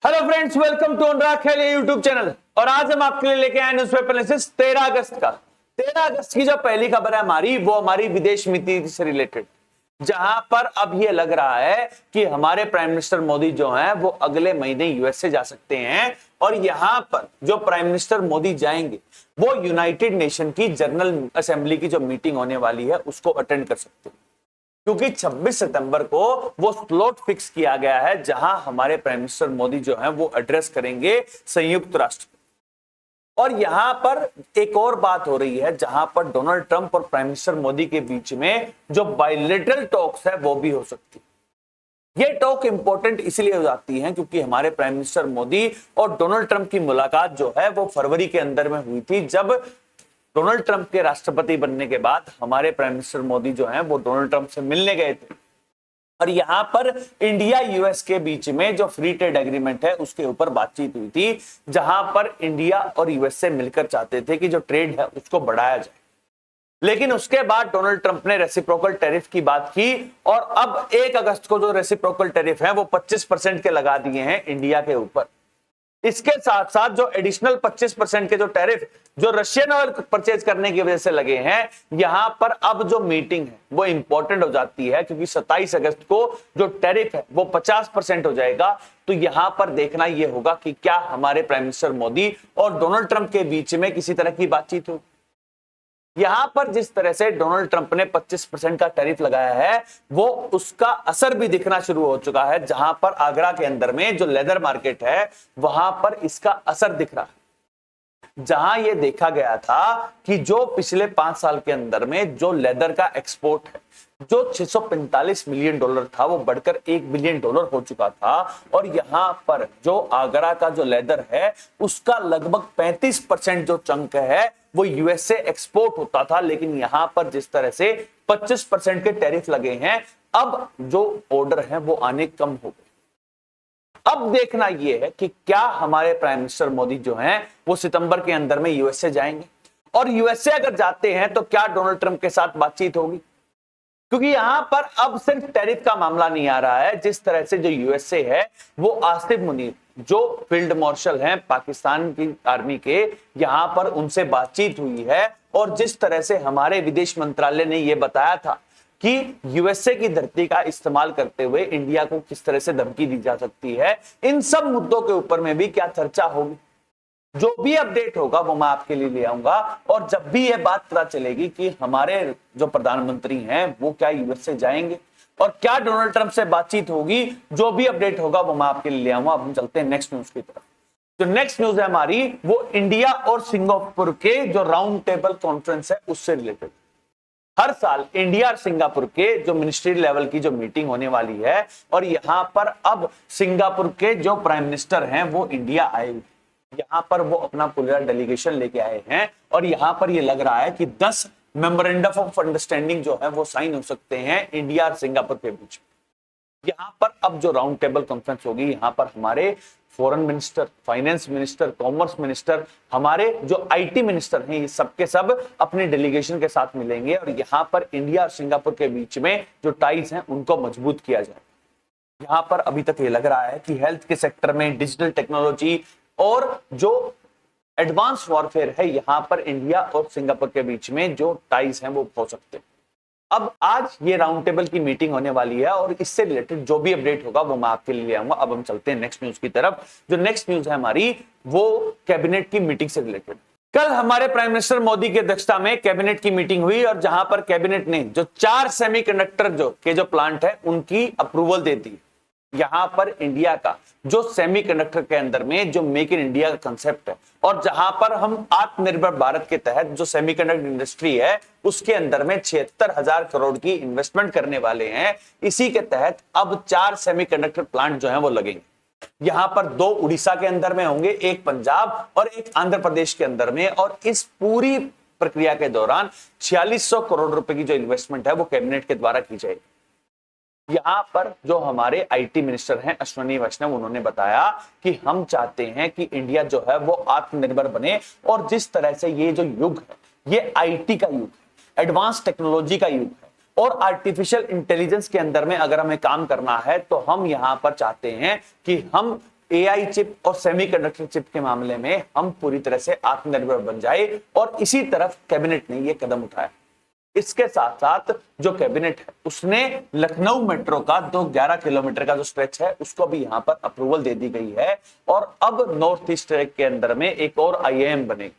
Hello friends, welcome to Anurag Khelia YouTube channel. और आज हम आपके लिए लेके आए न्यूज़पेपर एनालिसिस 13 अगस्त का। 13 अगस्त की जो पहली खबर है वो हमारी विदेश नीति से रिलेटेड, जहां पर अब ये लग रहा है कि हमारे प्राइम मिनिस्टर मोदी जो हैं वो अगले महीने यूएसए जा सकते हैं। और यहां पर जो प्राइम मिनिस्टर मोदी जाएंगे वो यूनाइटेड नेशन की जनरल असेंबली की जो मीटिंग होने वाली है उसको अटेंड कर सकते हैं, क्योंकि 26 सितंबर को वो स्लॉट फिक्स किया गया है जहां हमारे प्राइम मिनिस्टर मोदी जो हैं वो एड्रेस करेंगे संयुक्त राष्ट्र। और यहां पर एक और बात हो रही है जहां पर डोनाल्ड ट्रंप और प्राइम मिनिस्टर मोदी के बीच में जो बायलैटरल टॉक्स है वो भी हो सकती है। ये टॉक इंपॉर्टेंट इसलिए हो जाती है क्योंकि हमारे प्राइम मिनिस्टर मोदी और डोनाल्ड ट्रंप की मुलाकात जो है वो फरवरी के अंदर में हुई थी, जब डोनाल्ड ट्रंप के राष्ट्रपति बनने के बाद हमारे प्राइम मिनिस्टर मोदी जो हैं वो डोनाल्ड ट्रंप से मिलने गए थे। और यहां पर इंडिया यूएस के बीच में जो फ्री ट्रेड एग्रीमेंट है उसके ऊपर बातचीत हुई थी, जहां पर इंडिया और यूएस से मिलकर चाहते थे कि जो ट्रेड है उसको बढ़ाया जाए। लेकिन उसके बाद डोनाल्ड ट्रंप ने रेसिप्रोकल टैरिफ की बात की और अब 1 अगस्त को जो रेसिप्रोकल टैरिफ है वो 25% के लगा दिए हैं इंडिया के ऊपर। इसके साथ साथ जो एडिशनल 25% के जो टैरिफ जो रशियन ऑयल परचेज करने की वजह से लगे हैं, यहां पर अब जो मीटिंग है वो इंपॉर्टेंट हो जाती है, क्योंकि 27 अगस्त को जो टैरिफ है वो 50% हो जाएगा। तो यहां पर देखना यह होगा कि क्या हमारे प्राइम मिनिस्टर मोदी और डोनाल्ड ट्रंप के बीच में किसी तरह की बातचीत हो। यहां पर जिस तरह से डोनाल्ड ट्रंप ने 25% का टैरिफ लगाया है वो उसका असर भी दिखना शुरू हो चुका है, जहां पर आगरा के अंदर में जो लेदर मार्केट है वहां पर इसका असर दिख रहा है। जहां यह देखा गया था कि जो पिछले 5 साल के अंदर में जो लेदर का एक्सपोर्ट है जो $645 मिलियन था वो बढ़कर $1 बिलियन हो चुका था। और यहां पर जो आगरा का जो लेदर है उसका लगभग 35% जो चंक है वो यूएसए एक्सपोर्ट होता था। लेकिन यहां पर जिस तरह से 25% के टैरिफ लगे हैं, अब जो ऑर्डर है वो आने कम हो गए। अब देखना यह है कि क्या हमारे प्राइम मिनिस्टर मोदी जो हैं वो सितंबर के अंदर में यूएसए जाएंगे, और यूएसए अगर जाते हैं तो क्या डोनाल्ड ट्रंप के साथ बातचीत होगी, क्योंकि यहां पर अब सिर्फ टैरिफ का मामला नहीं आ रहा है। जिस तरह से जो यूएसए है वो आसिफ मुनीर जो फील्ड मार्शल हैं पाकिस्तान की आर्मी के, यहां पर उनसे बातचीत हुई है। और जिस तरह से हमारे विदेश मंत्रालय ने यह बताया था कि यूएसए की धरती का इस्तेमाल करते हुए इंडिया को किस तरह से धमकी दी जा सकती है, इन सब मुद्दों के ऊपर में भी क्या चर्चा होगी। जो भी अपडेट होगा वो मैं आपके लिए ले आऊंगा। और जब भी यह बात पता चलेगी कि हमारे जो प्रधानमंत्री हैं वो क्या यूएसए जाएंगे और क्या डोनाल्ड ट्रंप से बातचीत होगी, जो भी अपडेट होगा वो मैं आपके लिए ले आऊंगा। अब हम चलते हैं नेक्स्ट न्यूज की तरफ। जो नेक्स्ट न्यूज है हमारी वो इंडिया और सिंगापुर के जो राउंड टेबल कॉन्फ्रेंस है उससे रिलेटेड। हर साल इंडिया और सिंगापुर के जो मिनिस्ट्री लेवल की जो मीटिंग होने वाली है, और यहां पर अब सिंगापुर के जो प्राइम मिनिस्टर हैं वो इंडिया आए, यहां पर वो अपना पूरा डेलीगेशन लेके आए हैं। और यहां पर ये लग रहा है कि 10 मेमोरेंडम ऑफ अंडरस्टैंडिंग जो है वो साइन हो सकते हैं इंडिया और सिंगापुर के बीच। यहां पर अब जो राउंड टेबल कॉन्फ्रेंस होगी, यहां पर हमारे foreign minister, finance minister, commerce minister, हमारे जो आईटी मिनिस्टर हैं, ये सबके सब अपने डेलीगेशन के साथ मिलेंगे। और यहां पर इंडिया और सिंगापुर के बीच में जो टाइज हैं उनको मजबूत किया जाए। यहां पर अभी तक ये लग रहा है कि हेल्थ के सेक्टर में डिजिटल टेक्नोलॉजी और जो एडवांस वॉरफेयर है, यहां पर इंडिया और सिंगापुर के बीच में जो टाइज हैं वो हो सकते हैं। अब आज ये राउंड टेबल की मीटिंग होने वाली है और इससे रिलेटेड जो भी अपडेट होगा वो मैं आपके लिए ले आऊंगा। अब हम चलते हैं नेक्स्ट न्यूज की तरफ। जो नेक्स्ट न्यूज है हमारी वो कैबिनेट की मीटिंग से रिलेटेड। कल हमारे प्राइम मिनिस्टर मोदी की अध्यक्षता में कैबिनेट की मीटिंग हुई और जहां पर कैबिनेट ने जो 4 सेमीकंडक्टर जो प्लांट है उनकी अप्रूवल दे दी। यहां पर इंडिया का जो सेमीकंडक्टर के अंदर में जो मेक इन इंडिया का कंसेप्ट है, और जहां पर हम आत्मनिर्भर भारत के तहत जो सेमीकंडक्टर इंडस्ट्री है उसके अंदर में 76,000 करोड़ की इन्वेस्टमेंट करने वाले हैं। इसी के तहत अब 4 सेमीकंडक्टर प्लांट जो है वो लगेंगे। यहां पर 2 उड़ीसा के अंदर में होंगे, एक पंजाब और एक आंध्र प्रदेश के अंदर में। और इस पूरी प्रक्रिया के दौरान 4600 करोड़ रुपए की जो इन्वेस्टमेंट है वो कैबिनेट के द्वारा की जाएगी। यहां पर जो हमारे आईटी मिनिस्टर हैं अश्विनी वैष्णव, उन्होंने बताया कि हम चाहते हैं कि इंडिया जो है वो आत्मनिर्भर बने। और जिस तरह से ये जो युग है ये आईटी का युग है, एडवांस टेक्नोलॉजी का युग है, और आर्टिफिशियल इंटेलिजेंस के अंदर में अगर हमें काम करना है तो हम यहां पर चाहते हैं कि हम एआई चिप और सेमीकंडक्टर चिप के मामले में हम पूरी तरह से आत्मनिर्भर बन जाए, और इसी तरफ कैबिनेट ने यह कदम उठाया। इसके साथ साथ जो कैबिनेट है उसने लखनऊ मेट्रो का 11 किलोमीटर का जो स्ट्रेच है उसको भी यहां पर अप्रूवल दे दी गई है, और अब नॉर्थ ईस्ट के अंदर में एक और आईआईएम बनेगी।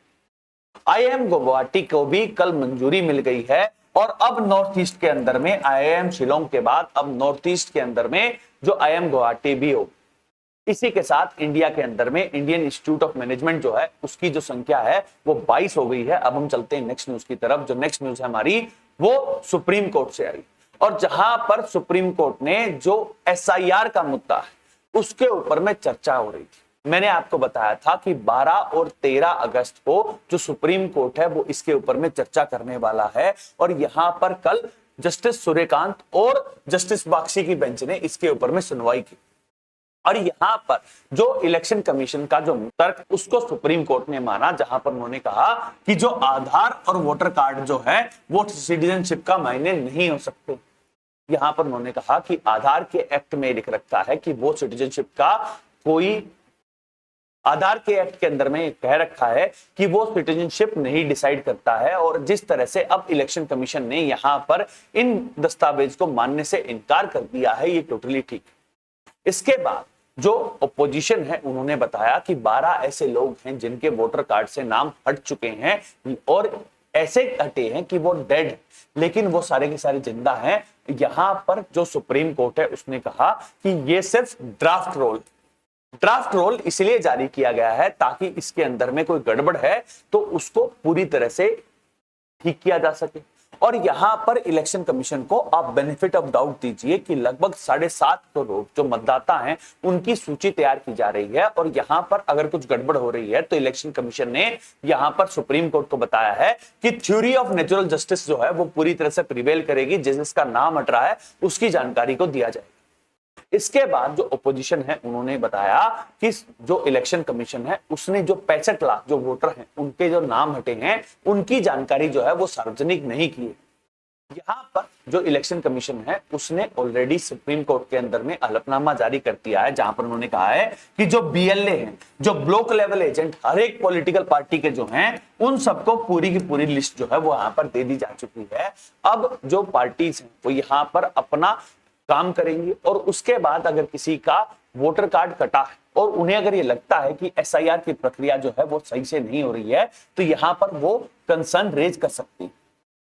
आईआईएम गुवाहाटी को भी कल मंजूरी मिल गई है, और अब नॉर्थ ईस्ट के अंदर में आईआईएम शिलोंग के बाद अब नॉर्थ ईस्ट के अंदर में जो आईआईएम गुवाहाटी भी हो। इसी के साथ इंडिया के अंदर में इंडियन इंस्टीट्यूट ऑफ मैनेजमेंट जो है उसकी जो संख्या है वो 22 हो गई है। अब हम चलते हैं नेक्स्ट न्यूज की तरफ। जो नेक्स्ट न्यूज है हमारी वो सुप्रीम कोर्ट से आई, और जहां पर सुप्रीम कोर्ट ने जो एसआईआर का मुद्दा है उसके ऊपर में चर्चा हो रही थी। मैंने आपको बताया था कि 12 और 13 अगस्त को जो सुप्रीम कोर्ट है वो इसके ऊपर में चर्चा करने वाला है, और यहां पर कल जस्टिस सूर्यकांत और जस्टिस बाक्षी की बेंच ने इसके ऊपर में सुनवाई की। और यहां पर जो इलेक्शन कमीशन का जो तर्क उसको सुप्रीम कोर्ट ने माना, जहां पर उन्होंने कहा कि जो आधार और वोटर कार्ड जो है वो सिटीजनशिप का मायने नहीं हो सकते। यहां पर उन्होंने कहा कि आधार के एक्ट में लिख रखा है कि वो सिटीजनशिप का कोई, आधार के एक्ट के अंदर में कह रखा है कि वो सिटीजनशिप नहीं डिसाइड करता है, और जिस तरह से अब इलेक्शन कमीशन ने यहां पर इन दस्तावेज को मानने से इनकार कर दिया है ये टोटली ठीक है। इसके बाद जो ओपोजिशन है उन्होंने बताया कि 12 ऐसे लोग हैं जिनके वोटर कार्ड से नाम हट चुके हैं, और ऐसे हटे हैं कि वो डेड, लेकिन वो सारे के सारे जिंदा हैं। यहां पर जो सुप्रीम कोर्ट है उसने कहा कि ये सिर्फ ड्राफ्ट रोल इसलिए जारी किया गया है ताकि इसके अंदर में कोई गड़बड़ है तो उसको पूरी तरह से ठीक किया जा सके। और यहां पर इलेक्शन कमीशन को आप बेनिफिट ऑफ डाउट दीजिए कि लगभग 7.5 करोड़ जो मतदाता हैं उनकी सूची तैयार की जा रही है, और यहां पर अगर कुछ गड़बड़ हो रही है तो इलेक्शन कमीशन ने यहां पर सुप्रीम कोर्ट को बताया है कि थ्योरी ऑफ नेचुरल जस्टिस जो है वो पूरी तरह से प्रिवेल करेगी, जिसका नाम हट रहा है उसकी जानकारी को दिया जाएगा। इसके बाद जो ओपोजिशन है उन्होंने बताया कि जो इलेक्शन कमीशन है उसने जो 65 लाख जो वोटर हैं उनके जो नाम हटे हैं उनकी जानकारी जो है वो सार्वजनिक नहीं की है। यहां पर जो इलेक्शन कमीशन है उसने ऑलरेडी सुप्रीम कोर्ट के अंदर में हलफनामा जारी कर दिया है, जहां पर उन्होंने कहा है कि जो बीएलए हैं, जो ब्लॉक लेवल एजेंट हर एक पॉलिटिकल पार्टी के जो हैं उन सबको पूरी की पूरी लिस्ट जो है वो यहां पर दे दी जा चुकी है। अब जो पार्टीज हैं वो यहां पर अपना काम करेंगी, और उसके बाद अगर किसी का वोटर कार्ड कटा है और उन्हें अगर ये लगता है कि एसआईआर की प्रक्रिया जो है वो सही से नहीं हो रही है तो यहां पर वो कंसर्न रेज कर सकती है।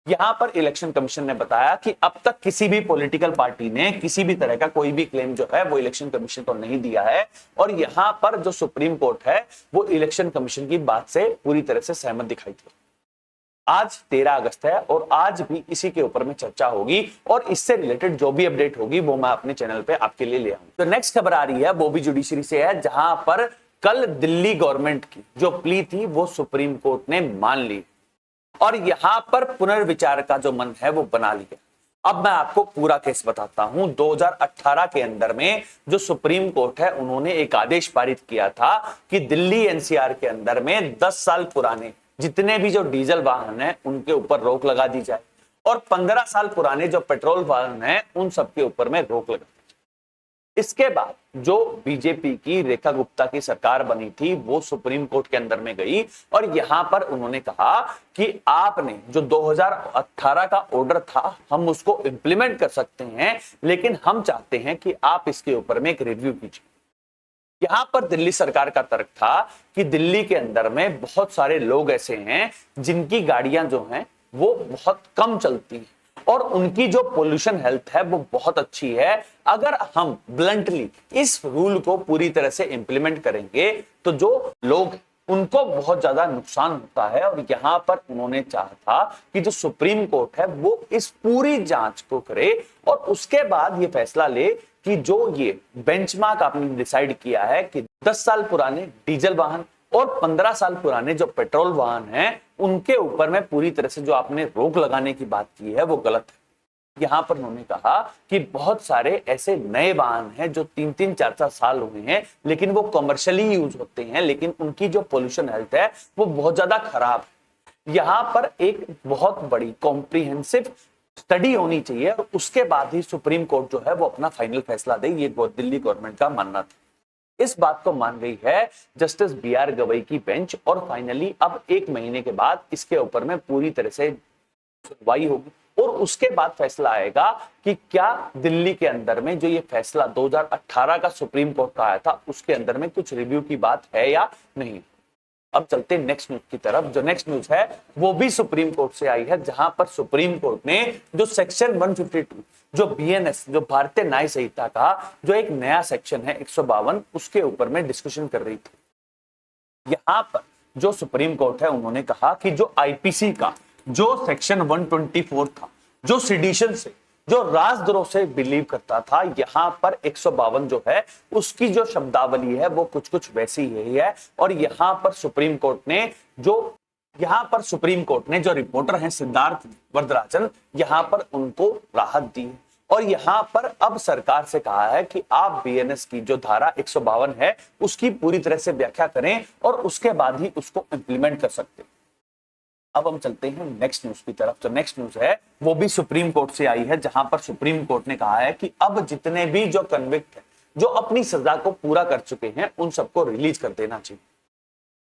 यहां पर इलेक्शन कमीशन ने बताया कि अब तक किसी भी पॉलिटिकल पार्टी ने किसी भी तरह का कोई भी क्लेम जो है वो इलेक्शन कमीशन को नहीं दिया है, और यहां पर जो सुप्रीम कोर्ट है वो इलेक्शन कमीशन की बात से पूरी तरह से सहमत दिखाई दी। आज 13 अगस्त है और आज भी इसी के ऊपर में चर्चा होगी, और इससे रिलेटेड जो भी अपडेट होगी वो मैं अपने चैनल पे आपके लिए ले आऊंगा। तो नेक्स्ट खबर आ रही है वो भी जुडिशरी से है, जहां पर कल दिल्ली गवर्नमेंट की जो प्ली थी वो सुप्रीम कोर्ट ने मान ली, और यहां पर पुनर्विचार का जो मन है वो बना लिया। अब मैं आपको पूरा केस बताता हूं। 2018 के अंदर में जो सुप्रीम कोर्ट है उन्होंने एक आदेश पारित किया था कि दिल्ली एनसीआर के अंदर में 10 साल पुराने जितने भी जो डीजल वाहन हैं उनके ऊपर रोक लगा दी जाए, और 15 साल पुराने जो पेट्रोल वाहन हैं उन सबके ऊपर में रोक लगा दी जाए। इसके बाद जो बीजेपी की रेखा गुप्ता की सरकार बनी थी वो सुप्रीम कोर्ट के अंदर में गई, और यहां पर उन्होंने कहा कि आपने जो 2018 का ऑर्डर था हम उसको इंप्लीमेंट कर सकते हैं, लेकिन हम चाहते हैं कि आप इसके ऊपर में एक रिव्यू कीजिए। यहां पर दिल्ली सरकार का तर्क था कि दिल्ली के अंदर में बहुत सारे लोग ऐसे हैं जिनकी गाड़ियां जो हैं वो बहुत कम चलती हैं, और उनकी जो पोल्यूशन हेल्थ है वो बहुत अच्छी है। अगर हम ब्लंटली इस रूल को पूरी तरह से इंप्लीमेंट करेंगे तो जो लोग उनको बहुत ज्यादा नुकसान होता है, और यहां पर उन्होंने चाहा था कि जो सुप्रीम कोर्ट है वो इस पूरी जांच को करे और उसके बाद ये फैसला ले कि जो ये बेंचमार्क आपने डिसाइड किया है कि 10 साल पुराने डीजल वाहन और 15 साल पुराने जो पेट्रोल वाहन हैं उनके ऊपर में पूरी तरह से जो आपने रोक लगाने की बात की है वो गलत है। यहां पर उन्होंने कहा कि बहुत सारे ऐसे नए वाहन हैं जो 3-3, 4-4 साल हुए हैं, लेकिन वो कमर्शियली यूज होते हैं, लेकिन उनकी जो पोल्यूशन हेल्थ है वो बहुत ज्यादा खराब है। यहां पर एक बहुत बड़ी कॉम्प्रिहेंसिव स्टडी होनी चाहिए, और उसके बाद ही सुप्रीम कोर्ट जो है वो अपना फाइनल फैसला दे, ये दिल्ली गवर्नमेंट का मानना था। इस बात को मान गई है जस्टिस बी.आर. गवई की बेंच, और फाइनली अब 1 महीने के बाद इसके ऊपर में पूरी तरह से सुनवाई होगी और उसके बाद फैसला आएगा कि क्या दिल्ली के अंदर में जो ये फैसला 2018 का सुप्रीम कोर्ट का आया था उसके अंदर में कुछ रिव्यू की बात है या नहीं। अब चलते हैं नेक्स्ट न्यूज की तरफ। जो नेक्स्ट न्यूज है वो भी सुप्रीम कोर्ट से आई है, जहां पर सुप्रीम कोर्ट ने जो सेक्शन 152 जो बीएनएस जो भारतीय न्याय संहिता का जो एक नया सेक्शन है 152 उसके ऊपर में डिस्कशन कर रही थी। यहां पर जो सुप्रीम कोर्ट है उन्होंने कहा कि जो आईपीसी का जो सेक्शन 124 था, जो सिडिशन से जो राजद्रोह से बिलीव करता था, यहां पर 152 जो है उसकी जो शब्दावली है वो कुछ कुछ वैसी ही है। और यहां पर सुप्रीम कोर्ट ने जो रिपोर्टर हैं सिद्धार्थ वरदराजन, यहां पर उनको राहत दी है और यहां पर अब सरकार से कहा है कि आप बीएनएस की जो धारा 152 है उसकी पूरी तरह से व्याख्या करें और उसके बाद ही उसको इंप्लीमेंट कर सकते हैं। अब हम चलते हैं नेक्स्ट न्यूज की तरफ। जो नेक्स्ट न्यूज है वो भी सुप्रीम कोर्ट से आई है, जहां पर सुप्रीम कोर्ट ने कहा है कि अब जितने भी जो कन्विक्ट है जो अपनी सजा को पूरा कर चुके हैं उन सबको रिलीज कर देना चाहिए।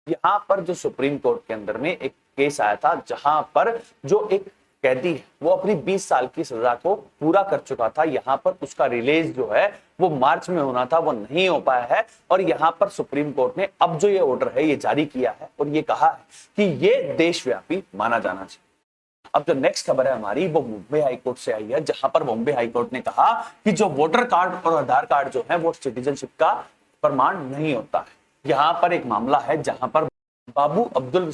यहां पर जो सुप्रीम कोर्ट के अंदर में एक केस आया था जहां पर जो एक कैदी है वो अपनी 20 साल की सजा को पूरा कर चुका था, यहां पर उसका रिलीज जो है वो मार्च में होना था, वो नहीं हो पाया है। और यहां पर सुप्रीम कोर्ट ने अब जो ये ऑर्डर है ये जारी किया है और ये कहा है कि ये देशव्यापी माना जाना चाहिए। अब जो नेक्स्ट खबर है हमारी वो मुंबई हाईकोर्ट से आई है, जहां पर मुंबई हाईकोर्ट ने कहा कि जो वोटर कार्ड और आधार कार्ड जो है वो सिटीजनशिप का प्रमाण नहीं होता है। यहां पर एक मामला है जहां पर बाबू अब्दुल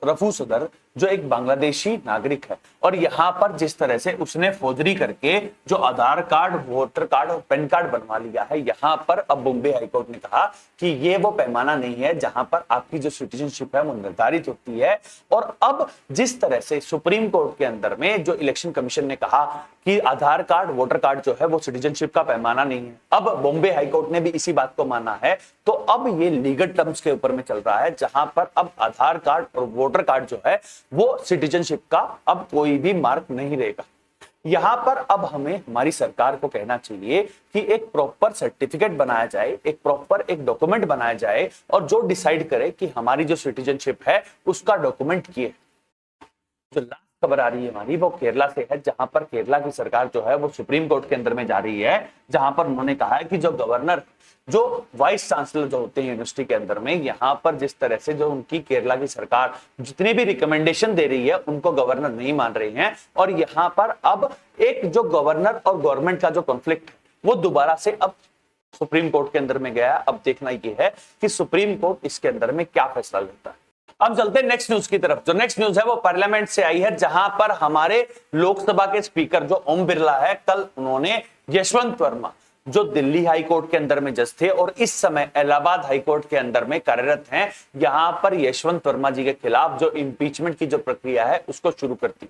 रफू सदर जो एक बांग्लादेशी नागरिक है और यहाँ पर जिस तरह से उसने फौजरी करके जो आधार कार्ड, वोटर कार्ड और पैन कार्ड बनवा लिया है, यहाँ पर अब बॉम्बे हाईकोर्ट ने कहा कि ये वो पैमाना नहीं है जहां पर आपकी जो सिटीजनशिप है वो निर्धारित होती है। और अब जिस तरह से सुप्रीम कोर्ट के अंदर में जो इलेक्शन कमीशन ने कहा कि आधार कार्ड, वोटर कार्ड जो है वो सिटीजनशिप का पैमाना नहीं है, अब बॉम्बे हाईकोर्ट ने भी इसी बात को माना है। तो अब ये लीगल टर्म्स के ऊपर में चल रहा है, जहां पर अब आधार कार्ड और वोटर कार्ड जो है वो सिटीजनशिप का अब कोई भी मार्क नहीं रहेगा। यहां पर अब हमें हमारी सरकार को कहना चाहिए कि एक प्रॉपर सर्टिफिकेट बनाया जाए, एक प्रॉपर एक डॉक्यूमेंट बनाया जाए और जो डिसाइड करे कि हमारी जो सिटीजनशिप है उसका डॉक्यूमेंट किए। जो लास्ट खबर आ रही है हमारी वो केरला से है, जहां पर केरला की सरकार जो है वो सुप्रीम कोर्ट के अंदर में जा रही है, जहां पर उन्होंने कहा है कि जो गवर्नर, जो वाइस चांसलर जो होते हैं यूनिवर्सिटी के अंदर में, यहां पर जिस तरह से जो उनकी केरला की सरकार जितनी भी रिकमेंडेशन दे रही है उनको गवर्नर नहीं मान रहे हैं। और यहां पर अब एक जो गवर्नर और गवर्नमेंट का जो कॉन्फ्लिक्ट है वो दोबारा से अब सुप्रीम कोर्ट के अंदर में गया। अब देखना ये है कि सुप्रीम कोर्ट इसके अंदर में क्या फैसला लेता है। अब चलते हैं नेक्स्ट न्यूज की तरफ। जो नेक्स्ट न्यूज है वो पार्लियामेंट से आई है, जहां पर हमारे लोकसभा के स्पीकर जो ओम बिरला है, कल उन्होंने यशवंत वर्मा जो दिल्ली हाई कोर्ट के अंदर में जज थे और इस समय इलाहाबाद हाई कोर्ट के अंदर में कार्यरत हैं, यहां पर यशवंत वर्मा जी के खिलाफ जो इंपीचमेंट की जो प्रक्रिया है उसको शुरू कर दी।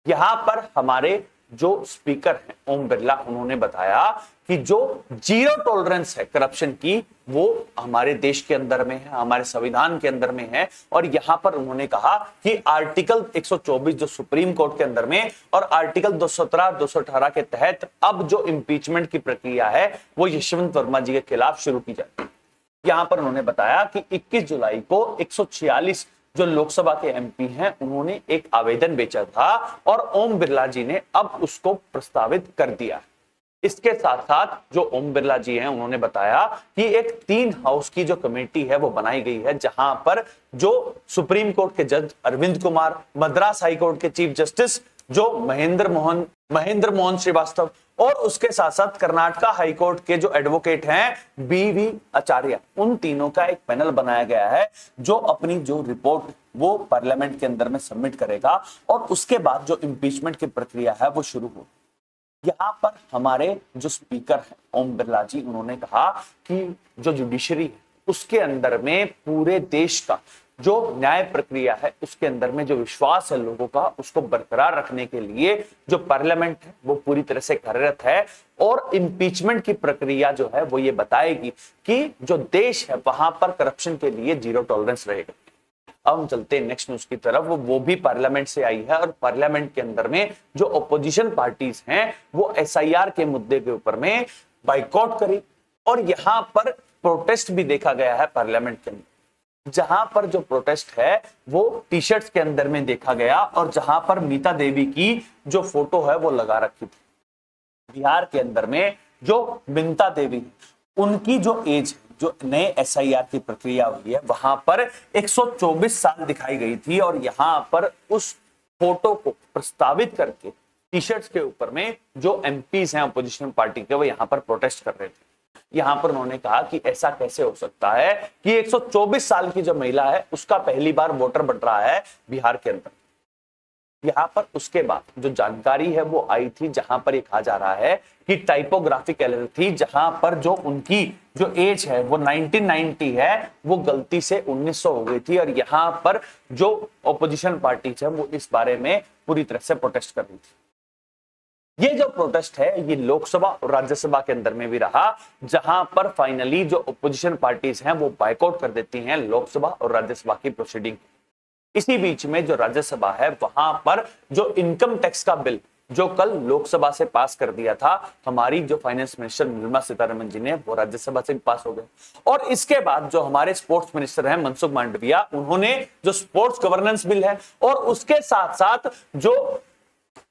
यहां पर हमारे जो स्पीकर हैं ओम बिरला, उन्होंने बताया कि जो जीरो टॉलरेंस है करप्शन की वो हमारे देश के अंदर में है, हमारे संविधान के अंदर में है। और यहां पर उन्होंने कहा कि आर्टिकल 124 जो सुप्रीम कोर्ट के अंदर में और आर्टिकल 217, 218 के तहत अब जो इंपीचमेंट की प्रक्रिया है वो यशवंत वर्मा जी के खिलाफ शुरू की जाती है। यहां पर उन्होंने बताया कि 21 जुलाई को 146 जो लोकसभा के एमपी हैं उन्होंने एक आवेदन भेजा था और ओम बिरला जी ने अब उसको प्रस्तावित कर दिया। इसके साथ साथ जो ओम बिरला जी हैं उन्होंने बताया कि एक 3 हाउस की जो कमेटी है वो बनाई गई है, जहां पर जो सुप्रीम कोर्ट के जज अरविंद कुमार, मद्रास हाई कोर्ट के चीफ जस्टिस जो महेंद्र मोहन श्रीवास्तव और उसके साथ साथ कर्नाटका हाईकोर्ट के जो एडवोकेट हैं बीवी आचार्य, उन तीनों का एक पैनल बनाया गया है जो अपनी जो रिपोर्ट वो पार्लियामेंट के अंदर में सबमिट करेगा और उसके बाद जो इंपीचमेंट की प्रक्रिया है वो शुरू होगी। यहां पर हमारे जो स्पीकर हैं ओम बिरला जी, उन्होंने कहा कि जो जुडिशरी है उसके अंदर में पूरे देश का जो न्याय प्रक्रिया है उसके अंदर में जो विश्वास है लोगों का उसको बरकरार रखने के लिए जो पार्लियामेंट है वो पूरी तरह से कार्यरत है। और इंपीचमेंट की प्रक्रिया जो है वो ये बताएगी कि जो देश है वहां पर करप्शन के लिए जीरो टॉलरेंस रहेगा। अब हम चलते हैं नेक्स्ट न्यूज की तरफ। वो भी पार्लियामेंट से आई है और पार्लियामेंट के अंदर में जो ऑपोजिशन पार्टीज हैं वो एसआईआर के मुद्दे के ऊपर में बाइकआउट करी और यहां पर प्रोटेस्ट भी देखा गया है पार्लियामेंट के अंदर, जहां पर जो प्रोटेस्ट है वो टी शर्ट्स के अंदर में देखा गया और जहां पर मीता देवी की जो फोटो है वो लगा रखी थी। बिहार के अंदर में जो मीता देवी उनकी जो एज, जो नए एसआईआर की प्रक्रिया हुई है वहां पर 124 साल दिखाई गई थी और यहां पर उस फोटो को प्रस्तावित करके टी शर्ट्स के ऊपर में जो एमपीज हैं अपोजिशन पार्टी के, वो यहां पर प्रोटेस्ट कर रहे थे। यहां पर उन्होंने कहा कि ऐसा कैसे हो सकता है कि 124 साल की जो महिला है उसका पहली बार वोटर बन रहा है बिहार के अंदर। यहां पर उसके बाद जो जानकारी है वो आई थी, जहां पर ये कहा जा रहा है कि टाइपोग्राफिक एरर थी, जहां पर जो उनकी जो एज है वो 1990 है, वो गलती से 1900 हो गई थी और यहां पर जो ऑपोजिशन पार्टी है वो इस बारे में पूरी तरह से प्रोटेस्ट कर रही थी। ये जो प्रोटेस्ट है ये लोकसभा और राज्यसभा के अंदर में भी रहा, जहां पर फाइनली जो ऑपोजिशन पार्टीज हैं वो बायकॉट कर देती हैं लोकसभा और राज्यसभा की प्रोसीडिंग। इसी बीच में जो राज्यसभा है वहां पर जो इनकम टैक्स का बिल जो कल लोकसभा से पास कर दिया था हमारी जो फाइनेंस मिनिस्टर निर्मला सीतारमण जी ने, वो राज्यसभा से भी पास हो गए। और इसके बाद जो हमारे स्पोर्ट्स मिनिस्टर हैं मनसुख मांडविया, उन्होंने जो स्पोर्ट्स गवर्नेंस बिल है और उसके साथ साथ जो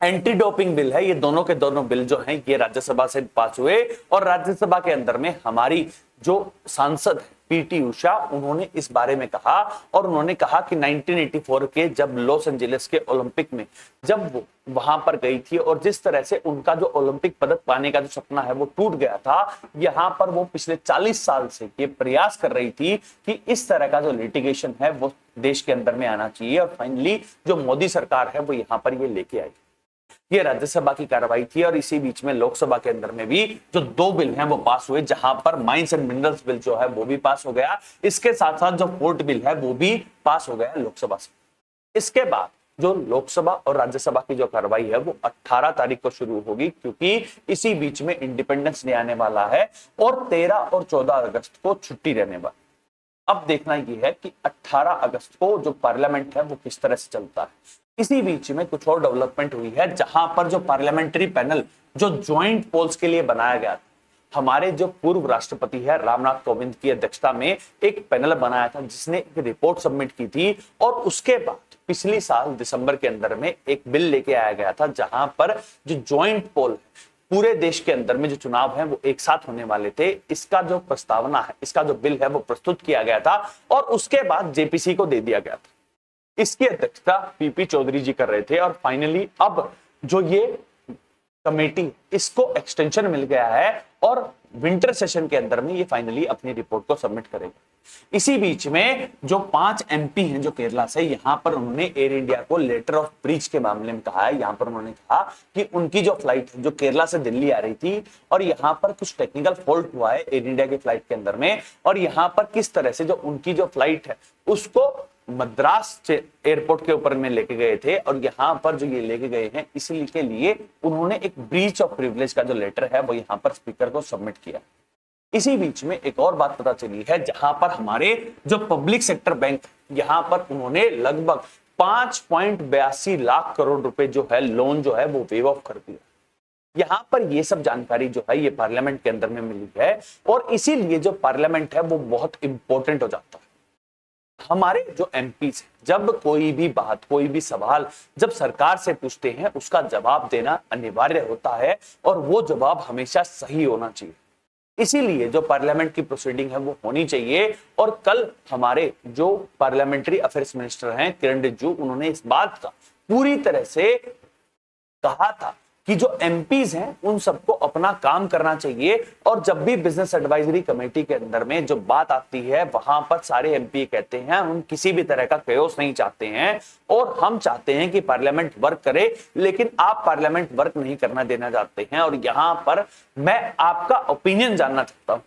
एंटी डोपिंग बिल है, ये दोनों के दोनों बिल जो हैं ये राज्यसभा से पास हुए। और राज्यसभा के अंदर में हमारी जो सांसद है पीटी उषा, उन्होंने इस बारे में कहा और उन्होंने कहा कि 1984 के जब लॉस एंजेलिस के ओलंपिक में जब वो वहां पर गई थी और जिस तरह से उनका जो ओलंपिक पदक पाने का जो सपना है वो टूट गया था, यहां पर वो पिछले 40 साल से ये प्रयास कर रही थी कि इस तरह का जो लिटिगेशन है वो देश के अंदर में आना चाहिए और फाइनली जो मोदी सरकार है वो यहां पर ये लेके आई। ये राज्यसभा की कार्रवाई थी और इसी बीच में लोकसभा के अंदर में भी जो 2 बिल हैं वो पास हुए, जहां पर माइंस एंड मिनरल्स बिल जो है वो भी पास हो गया। इसके साथ साथ जो पोर्ट बिल है वो भी पास हो गया लोकसभा से। इसके बाद जो लोकसभा और राज्यसभा की जो कार्रवाई है वो 18 तारीख को शुरू होगी, क्योंकि इसी बीच में इंडिपेंडेंस डे आने वाला है और 13 और 14 अगस्त को छुट्टी रहने वाली। अब देखना यह है कि 18 अगस्त को जो पार्लियामेंट है वो किस तरह से चलता है। इसी बीच में कुछ और डेवलपमेंट हुई है, जहां पर जो पार्लियामेंट्री पैनल जो ज्वाइंट पोल्स के लिए बनाया गया था, हमारे जो पूर्व राष्ट्रपति है रामनाथ कोविंद की अध्यक्षता में एक पैनल बनाया था जिसने एक रिपोर्ट सबमिट की थी और उसके बाद पिछली साल दिसंबर के अंदर में एक बिल लेके आया गया था, जहां पर जो ज्वाइंट पोल पूरे देश के अंदर में जो चुनाव है वो एक साथ होने वाले थे, इसका जो प्रस्तावना है, इसका जो बिल है वो प्रस्तुत किया गया था और उसके बाद जेपीसी को दे दिया गया था। इसकी अध्यक्षता पीपी चौधरी जी कर रहे थे और फाइनली अब जो ये कमेटी, इसको एक्सटेंशन मिल गया है और विंटर सेशन के अंदर में ये फाइनली अपनी रिपोर्ट को सबमिट करेगा। इसी बीच में जो 5 एमपी हैं जो केरला से, यहां पर उन्होंने एयर इंडिया को लेटर ऑफ ब्रीच के मामले में कहा है। यहां पर उन्होंने कहा कि उनकी जो फ्लाइट है जो केरला से दिल्ली आ रही थी और यहां पर कुछ टेक्निकल फॉल्ट हुआ है एयर इंडिया की फ्लाइट के अंदर में, और यहां पर किस तरह से जो उनकी जो फ्लाइट है उसको मद्रास एयरपोर्ट के ऊपर में लेके गए थे और यहां पर जो ये लेके गए हैं इसलिए के लिए उन्होंने एक ब्रीच ऑफ प्रिविलेज का जो लेटर है वो यहां पर स्पीकर को सबमिट किया। इसी बीच में एक और बात पता चली है, जहां पर हमारे जो पब्लिक सेक्टर बैंक, यहां पर उन्होंने लगभग 5.82 लाख करोड़ रुपए जो है लोन जो है वो वेव ऑफ कर दिया। यहां पर ये सब जानकारी जो है ये पार्लियामेंट के अंदर में मिली है और इसीलिए जो पार्लियामेंट है वो बहुत इंपॉर्टेंट हो जाता है। हमारे जो एमपीज जब कोई भी बात, कोई भी सवाल जब सरकार से पूछते हैं उसका जवाब देना अनिवार्य होता है और वो जवाब हमेशा सही होना चाहिए। इसीलिए जो पार्लियामेंट की प्रोसीडिंग है वो होनी चाहिए। और कल हमारे जो पार्लियामेंट्री अफेयर्स मिनिस्टर हैं किरण रिजिजू, उन्होंने इस बात का पूरी तरह से कहा था कि जो एमपीज हैं उन सबको अपना काम करना चाहिए और जब भी बिजनेस एडवाइजरी कमेटी के अंदर में जो बात आती है वहां पर सारे एमपी कहते हैं हम किसी भी तरह का केओस नहीं चाहते हैं और हम चाहते हैं कि पार्लियामेंट वर्क करे, लेकिन आप पार्लियामेंट वर्क नहीं करना देना चाहते हैं। और यहां पर मैं आपका ओपिनियन जानना चाहता हूं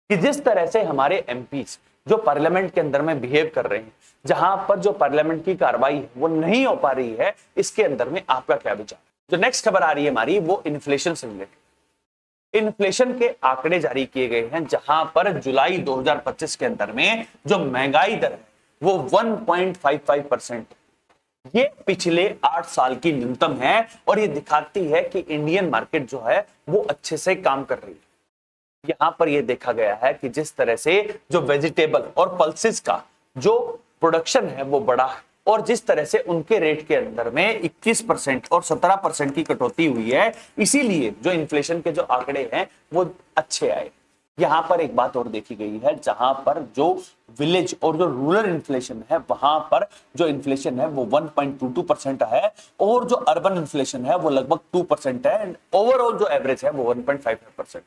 कि जिस तरह से हमारे एमपीज जो पार्लियामेंट के अंदर में बिहेव कर रहे हैं, जहां पर जो पार्लियामेंट की कार्रवाई है वो नहीं हो पा रही है, इसके अंदर में आपका क्या विचार? जो नेक्स्ट खबर आ रही है हमारी वो इन्फ्लेशन से रिलेटेड। इन्फ्लेशन के आंकड़े जारी किए गए हैं, जहां पर जुलाई 2025 के अंदर में जो महंगाई दर है वो 1.55%, ये पिछले 8 साल की न्यूनतम है और ये दिखाती है कि इंडियन मार्केट जो है वो अच्छे से काम कर रही है। यहां पर यह देखा गया है कि जिस तरह से जो वेजिटेबल और पल्सेस का जो प्रोडक्शन है वो बढ़ा है, और जिस तरह से उनके रेट के अंदर में 21% और 17% की कटौती हुई है, इसीलिए जो इन्फ्लेशन के जो आंकड़े हैं वो अच्छे आए। यहां पर एक बात और देखी गई है, जहां पर जो विलेज और जो रूरल इन्फ्लेशन है वहां पर जो इन्फ्लेशन है वो 1.22% है, और जो अर्बन इन्फ्लेशन है वो लगभग 2% है, एंड ओवरऑल जो एवरेज है वो 1.55%।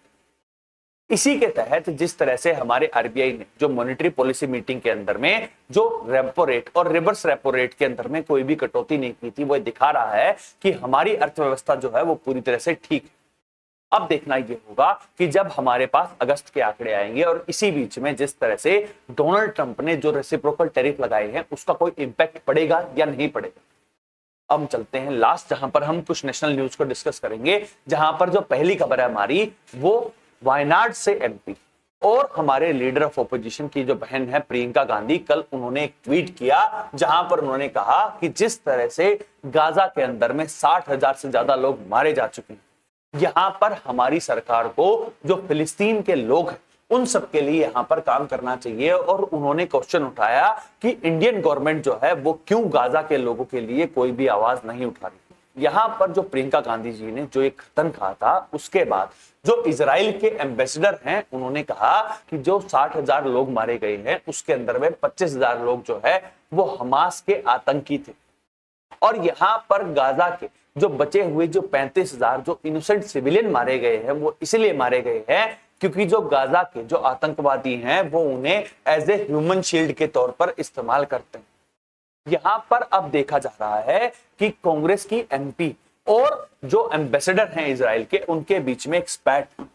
इसी के तहत जिस तरह से हमारे आरबीआई ने जो मॉनेटरी पॉलिसी मीटिंग के अंदर में जो रेपो रेट और रिवर्स रेपो रेट के अंदर में कोई भी कटौती नहीं की थी, वो दिखा रहा है कि हमारी अर्थव्यवस्था जो है वो पूरी तरह से ठीक है। अब देखना ये होगा कि जब हमारे पास अगस्त के आंकड़े आएंगे और इसी बीच में जिस तरह से डोनाल्ड ट्रंप ने जो रेसिप्रोकल टैरिफ लगाए हैं उसका कोई इंपैक्ट पड़ेगा या नहीं पड़ेगा। अब चलते हैं लास्ट, जहां पर हम कुछ नेशनल न्यूज को डिस्कस करेंगे, जहां पर जो पहली खबर है हमारी वो वायनाड से एमपी और हमारे लीडर ऑफ ऑपोजिशन की जो बहन है प्रियंका गांधी, कल उन्होंने एक ट्वीट किया जहां पर उन्होंने कहा कि जिस तरह से गाजा के अंदर में 60,000 से ज्यादा लोग मारे जा चुके हैं, यहां पर हमारी सरकार को जो फिलिस्तीन के लोग हैं उन सब के लिए यहां पर काम करना चाहिए। और उन्होंने क्वेश्चन उठाया कि इंडियन गवर्नमेंट जो है वो क्यों गाजा के लोगों के लिए कोई भी आवाज नहीं उठा रही। यहां पर जो प्रियंका गांधी जी ने जो एक कथन कहा था, उसके बाद जो इजराइल के एम्बेसडर हैं उन्होंने कहा कि जो 60,000 लोग मारे गए हैं उसके अंदर में 25,000 लोग जो है वो हमास के आतंकी थे, और यहां पर गाजा के जो बचे हुए जो 35,000 जो इनोसेंट सिविलियन मारे गए हैं वो इसलिए मारे गए हैं क्योंकि जो गाजा के जो आतंकवादी हैं वो उन्हें एज ए ह्यूमन शील्ड के तौर पर इस्तेमाल करते हैं। यहां पर अब देखा जा रहा है कि कांग्रेस की एमपी और जो एम्बेसडर हैं इजराइल के, उनके बीच में एक स्पैट।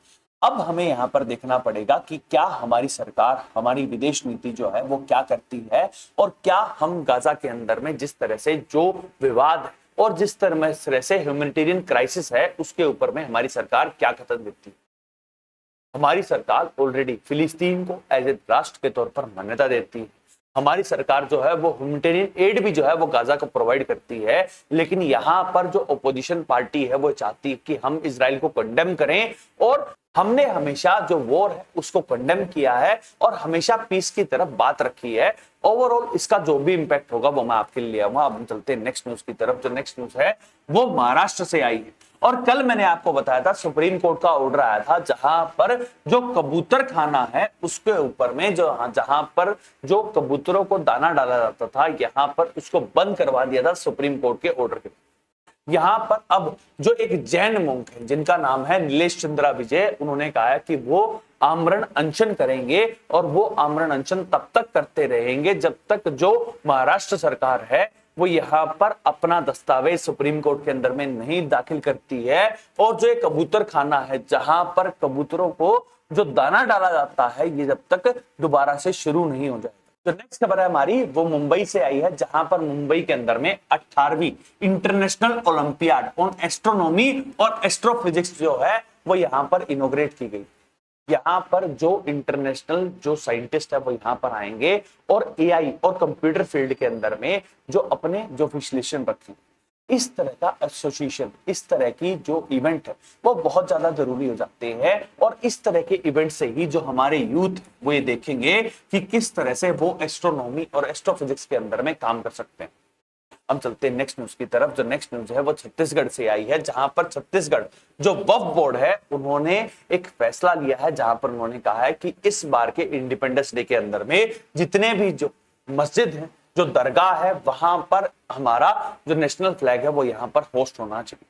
अब हमें यहां पर देखना पड़ेगा कि क्या हमारी सरकार, हमारी विदेश नीति जो है वो क्या करती है, और क्या हम गाजा के अंदर में जिस तरह से जो विवाद है और जिस तरह से ह्यूमैनिटेरियन क्राइसिस है उसके ऊपर में हमारी सरकार क्या कदम देती है। हमारी सरकार ऑलरेडी फिलिस्तीन को एज ए राष्ट्र के तौर पर मान्यता देती है। हमारी सरकार जो है वो ह्यूमैनिटेरियन एड भी जो है वो गाजा को प्रोवाइड करती है, लेकिन यहाँ पर जो ओपोजिशन पार्टी है वो चाहती है कि हम इजराइल को कंडेम करें, और हमने हमेशा जो वॉर है उसको कंडेम किया है और हमेशा पीस की तरफ बात रखी है। ओवरऑल इसका जो भी इंपैक्ट होगा वो मैं आपके लिए आऊंगा। अब हम चलते हैं नेक्स्ट न्यूज की तरफ। जो नेक्स्ट न्यूज है वो महाराष्ट्र से आई है, और कल मैंने आपको बताया था सुप्रीम कोर्ट का ऑर्डर आया था जहां पर जो कबूतर खाना है उसके ऊपर में जहां पर जो कबूतरों को दाना डाला जाता था, यहां पर उसको बंद करवा दिया था सुप्रीम कोर्ट के ऑर्डर के। यहां पर अब जो एक जैन मोंक है जिनका नाम है नीलेश चंद्रा विजय, उन्होंने कहा है कि वो आमरण अनशन करेंगे, और वो आमरण अनशन तब तक करते रहेंगे जब तक जो महाराष्ट्र सरकार है वो यहाँ पर अपना दस्तावेज सुप्रीम कोर्ट के अंदर में नहीं दाखिल करती है, और जो एक कबूतर खाना है जहां पर कबूतरों को जो दाना डाला जाता है ये जब तक दोबारा से शुरू नहीं हो जाएगा। तो नेक्स्ट खबर है हमारी वो मुंबई से आई है, जहां पर मुंबई के अंदर में 18वीं इंटरनेशनल ओलंपियाड ऑन एस्ट्रोनॉमी और एस्ट्रोफिजिक्स जो है वो यहां पर इनोग्रेट की गई। यहाँ पर जो इंटरनेशनल जो साइंटिस्ट है वो यहाँ पर आएंगे और एआई और कंप्यूटर फील्ड के अंदर में जो अपने जो विश्लेषण रखें। इस तरह का एसोसिएशन, इस तरह की जो इवेंट है वो बहुत ज्यादा जरूरी हो जाते हैं, और इस तरह के इवेंट से ही जो हमारे यूथ वो ये देखेंगे कि किस तरह से वो एस्ट्रोनॉमी और एस्ट्रोफिजिक्स के अंदर में काम कर सकते हैं। हम चलते हैं नेक्स्ट न्यूज की तरफ। जो नेक्स्ट न्यूज है वो छत्तीसगढ़ से आई है, जहां पर छत्तीसगढ़ जो वक्फ बोर्ड है उन्होंने एक फैसला लिया है, जहां पर उन्होंने कहा है कि इस बार के इंडिपेंडेंस डे के अंदर में जितने भी जो मस्जिद है, जो दरगाह है, वहां पर हमारा जो नेशनल फ्लैग है वो यहां पर होस्ट होना चाहिए।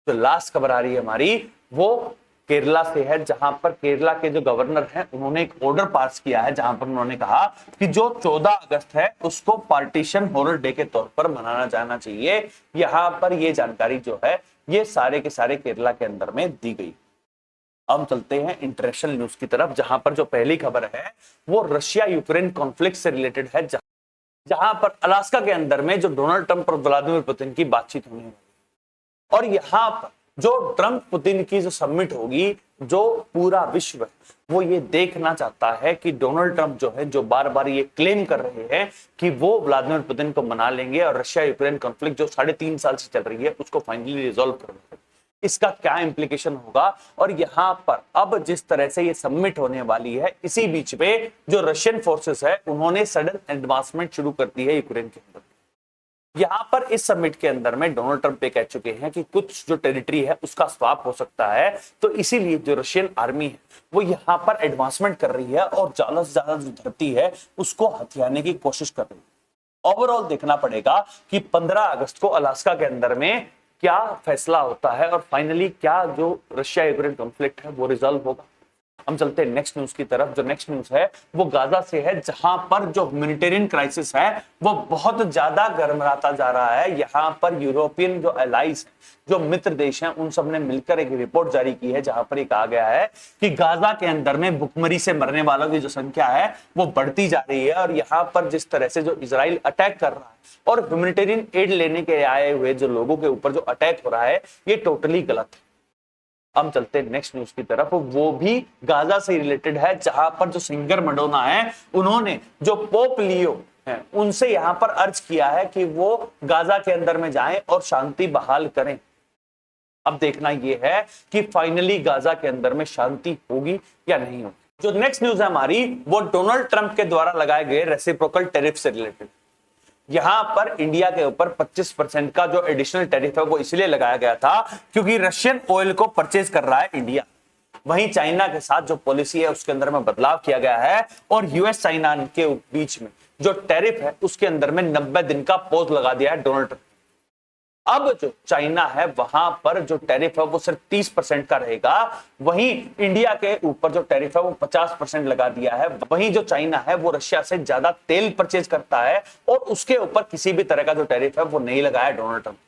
तो लास्ट खबर आ रही है हमारी वो केरला से है, जहां पर केरला के जो गवर्नर हैं उन्होंने एक ऑर्डर पास किया है, जहां पर उन्होंने कहा कि जो 14 अगस्त है उसको पार्टीशन हॉरर डे के तौर पर मनाना जाना चाहिए। यहां पर ये जानकारी जो है ये सारे के सारे केरला के अंदर में दी गई। हम चलते हैं इंटरनेशनल न्यूज की तरफ, जहां पर जो पहली खबर है वो रशिया यूक्रेन कॉन्फ्लिक्ट से रिलेटेड है, जहां पर अलास्का के अंदर में जो डोनाल्ड ट्रंप और व्लादिमीर पुतिन की बातचीत होने वाली, और यहां पर जो ट्रंप पुतिन की जो समिट होगी, जो पूरा विश्व वो ये देखना चाहता है कि डोनाल्ड ट्रंप जो है जो बार बार ये क्लेम कर रहे हैं कि वो व्लादिमीर पुतिन को मना लेंगे और रशिया यूक्रेन कॉन्फ्लिक्ट जो 3.5 साल से चल रही है उसको फाइनली रिजॉल्व कर देंगे। इसका क्या इंप्लीकेशन होगा। और यहां पर अब जिस तरह से ये सबमिट होने वाली है, इसी बीच में जो रशियन फोर्सेस है उन्होंने सडन एडवांसमेंट शुरू कर दी है यूक्रेन के अंदर। यहां पर इस समिट के अंदर में डोनाल्ड ट्रंप ये कह चुके हैं कि कुछ जो टेरिटरी है उसका स्वैप हो सकता है, तो इसीलिए जो रशियन आर्मी है वो यहां पर एडवांसमेंट कर रही है और ज्यादा से ज्यादा जो धरती है उसको हथियाने की कोशिश कर रही है। ओवरऑल देखना पड़ेगा कि 15 अगस्त को अलास्का के अंदर में क्या फैसला होता है और फाइनली क्या जो रशिया यूक्रेन कॉन्फ्लिक्ट है वो रिजॉल्व होगा। हम चलते हैं नेक्स्ट न्यूज की तरफ। जो नेक्स्ट न्यूज है वो गाजा से है, जहां पर जो ह्यूमैनिटेरियन क्राइसिस है वो बहुत ज्यादा गर्मराता जा रहा है। यहां पर यूरोपियन जो एलाइज हैं, जो मित्र देश हैं, उन सब ने मिलकर एक रिपोर्ट जारी की है जहां पर ये कहा गया है कि गाजा के अंदर में भुखमरी से मरने वालों की जो संख्या है वो बढ़ती जा रही है। और यहां पर जिस तरह से जो इजराइल अटैक कर रहा है और ह्यूमैनिटेरियन एड लेने के आए हुए जो लोगों के ऊपर जो अटैक हो रहा है ये टोटली गलत है। हम चलते हैं नेक्स्ट न्यूज की तरफ, वो भी गाजा से रिलेटेड है, जहां पर जो सिंगर मैडोना है उन्होंने जो पोप लियो है उनसे यहां पर अर्ज किया है कि वो गाजा के अंदर में जाएं और शांति बहाल करें। अब देखना यह है कि फाइनली गाजा के अंदर में शांति होगी या नहीं होगी। जो नेक्स्ट न्यूज है हमारी वो डोनाल्ड ट्रंप के द्वारा लगाए गए रेसिप्रोकल टैरिफ से रिलेटेड। यहां पर इंडिया के ऊपर 25% का जो एडिशनल टैरिफ है वो इसलिए लगाया गया था क्योंकि रशियन ऑयल को परचेज कर रहा है इंडिया। वहीं चाइना के साथ जो पॉलिसी है उसके अंदर में बदलाव किया गया है और यूएस चाइना के बीच में जो टैरिफ है उसके अंदर में 90 दिन का पॉज लगा दिया है डोनाल्ड ट्रंप। अब जो चाइना है वहां पर जो टैरिफ है वो सिर्फ 30% का रहेगा, वहीं इंडिया के ऊपर जो टैरिफ है वो 50% लगा दिया है। वहीं जो चाइना है वो रशिया से ज्यादा तेल परचेज करता है और उसके ऊपर किसी भी तरह का जो टैरिफ है वो नहीं लगाया डोनाल्ड ट्रंप।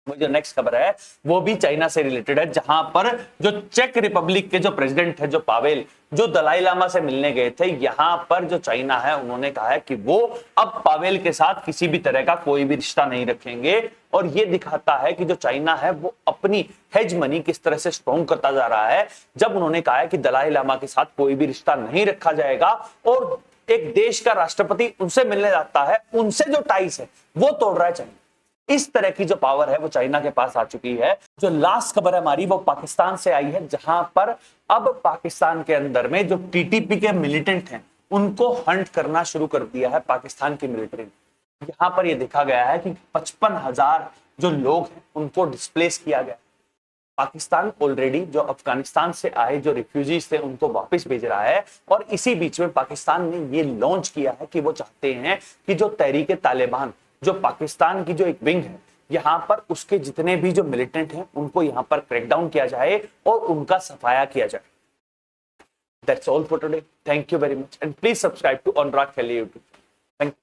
जो नेक्स्ट खबर है वो भी चाइना से रिलेटेड है, जहां पर जो चेक रिपब्लिक के जो प्रेसिडेंट है जो पावेल, जो दलाई लामा से मिलने गए थे, यहां पर जो चाइना है उन्होंने कहा है कि वो अब पावेल के साथ किसी भी तरह का कोई भी रिश्ता नहीं रखेंगे। और ये दिखाता है कि जो चाइना है वो अपनी हेज मनी किस तरह से स्ट्रॉन्ग करता जा रहा है, जब उन्होंने कहा है कि दलाई लामा के साथ कोई भी रिश्ता नहीं रखा जाएगा और एक देश का राष्ट्रपति उनसे मिलने जाता है, उनसे जो टाइज है वो तोड़ रहा है चाइना। इस तरह की जो पावर है वो चाइना के पास आ चुकी है। जो लास्ट खबर है हमारी वो पाकिस्तान से आई है, जहां पर अब पाकिस्तान के अंदर में जो टीटीपी के मिलिटेंट हैं उनको हंट करना शुरू कर दिया है पाकिस्तान की मिलिट्री ने। यहां पर यह देखा गया है कि 55,000 जो लोग हैं उनको डिस्प्लेस किया गया। पाकिस्तान ऑलरेडी जो अफगानिस्तान से आए जो रिफ्यूजीज थे उनको वापस भेज रहा है और इसी बीच में पाकिस्तान ने ये लॉन्च किया है कि वो चाहते हैं कि जो तहरीक तालिबान जो पाकिस्तान की जो एक विंग है यहां पर उसके जितने भी जो मिलिटेंट हैं उनको यहां पर क्रैकडाउन किया जाए और उनका सफाया किया जाए। That's all for today. Thank you very much and please subscribe to Anurag Khele YouTube. Thank you.